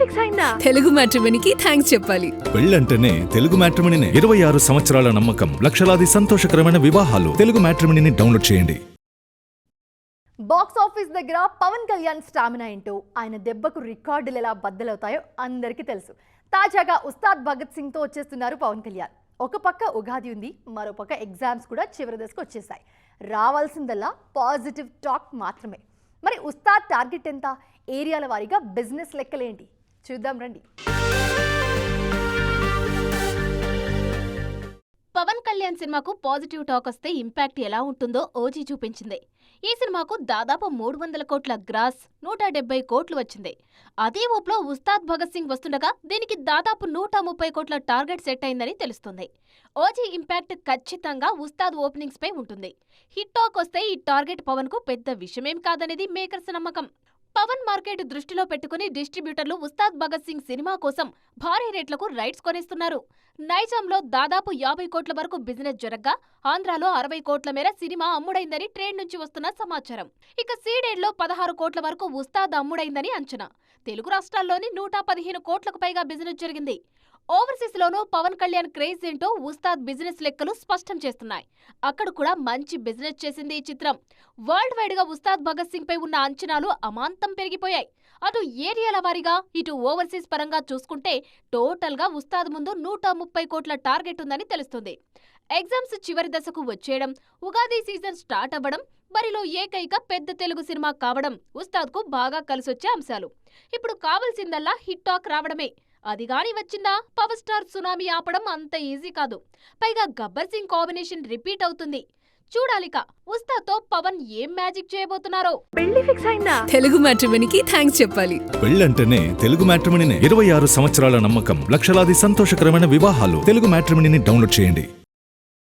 Fix అయిందా? Telugu మ్యాట్రిమోనీకి thanks చెప్పాలి. పెళ్ళంటేనే తెలుగు మ్యాట్రిమోనీనే. 26 సంవత్సరాల నమ్మకం, లక్షలాది సంతోషకరమైన వివాహాలు. తెలుగు మ్యాట్రిమోనీని డౌన్లోడ్ చేయండి. బాక్స్ ఆఫీస్ దగ్గర పవన్ కళ్యాణ్ స్టామినా ఏంటో, ఆయన దెబ్బకు రికార్డులు ఎలా బద్దలవుతాయో అందరికీ తెలుసు. తాజాగా ఉస్తాద్ భగత్ సింగ్ తో వచ్చేస్తున్నారు పవన్ కళ్యాణ్. ఒక పక్క ఉగాది ఉంది, మరో పక్క ఎగ్జామ్స్ కూడా చివరి దశకు వచ్చేసాయి. రావాల్సిందల్లా పాజిటివ్ టాక్ మాత్రమే. మరి ఉస్తాద్ టార్గెట్ ఎంత? ఏరియాల వారీగా బిజినెస్ లెక్కలేంటి? చూద్దాం రండి. పవన్ కళ్యాణ్ సినిమాకు పాజిటివ్ టాక్ వస్తే ఇంపాక్ట్ ఎలా ఉంటుందో ఓజీ చూపించింది. ఈ సినిమాకు దాదాపు 300 కోట్ల గ్రాస్, 170 కోట్లు వచ్చింది. అదే ఊపులో ఉస్తాద్ భగత్ సింగ్ వస్తుండగా దీనికి దాదాపు 130 కోట్ల టార్గెట్ సెట్ అయిందని తెలుస్తుంది. ఓజీ ఇంపాక్ట్ ఖచ్చితంగా ఉస్తాద్ ఓపెనింగ్స్ పై ఉంటుంది. హిట్ టాక్ వస్తే ఈ టార్గెట్ పవన్ కు పెద్ద విషయమేం కాదనేది మేకర్స్ నమ్మకం. పవన్ మార్కెట్ దృష్టిలో పెట్టుకుని డిస్ట్రిబ్యూటర్లు ఉస్తాద్ భగత్ సింగ్ సినిమా కోసం భారీ రేట్లకు రైట్స్ కొనేస్తున్నారు. నైజాంలో దాదాపు 50 కోట్ల వరకు బిజినెస్ జరగ్గా ఆంధ్రాలో 60 కోట్ల మేర సినిమా అమ్ముడైందని ట్రేడ్ నుంచి వస్తున్న సమాచారం. ఇక సీడెడ్లో 16 కోట్ల వరకు ఉస్తాద్ అమ్ముడైందని అంచనా. తెలుగు రాష్ట్రాల్లోని 115 కోట్లకు పైగా బిజినెస్ జరిగింది. ఓవర్సీస్ లోనూ పవన్ కళ్యాణ్ క్రేజ్ ఏంటో ఉస్తాద్ బిజినెస్ లెక్కలు స్పష్టం చేస్తున్నాయి. అక్కడ కూడా మంచి బిజినెస్ చేసింది ఈ చిత్రం. వరల్డ్ వైడ్ గా ఉస్తాద్ భగత్ సింగ్ పై ఉన్న అంచనాలు అమాంతం పెరిగిపోయాయి. అటు ఏరియాల వారీగా ఇటు ఓవర్సీస్ పరంగా చూసుకుంటే టోటల్ గా ఉస్తాద్ ముందు 130 కోట్ల టార్గెట్ ఉందని తెలుస్తుంది. ఎగ్జామ్స్ చివరి దశకు వచ్చేయడం, ఉగాది సీజన్ స్టార్ట్ అవ్వడం, బరిలో ఏకైక పెద్ద తెలుగు సినిమా కావడం ఉస్తాద్ కు బాగా కలిసొచ్చే అంశాలు. ఇప్పుడు కావాల్సిందల్లా హిట్ టాక్ రావడమే. అది గాని వచ్చిందా పవర్ స్టార్ సునామీ ఆపడం అంత ఈజీ కాదు. పైగా గబ్బర్ సింగ్ కాంబినేషన్ రిపీట్ అవుతుంది. చూడాలిక ఉస్తాద్ తో పవన్ ఏం మ్యాజిక్ చేయబోతున్నారో. పెళ్లి ఫిక్స్ అయిందా? తెలుగు మ్యాట్రిమోనీకి థ్యాంక్స్ చెప్పాలి. పెళ్ళంటేనే తెలుగు మ్యాట్రిమోనీనే. 26 సంవత్సరాల నమ్మకం, లక్షలాది సంతోషకరమైన వివాహాలు. తెలుగు మ్యాట్రిమోనీని డౌన్లోడ్ చేయండి.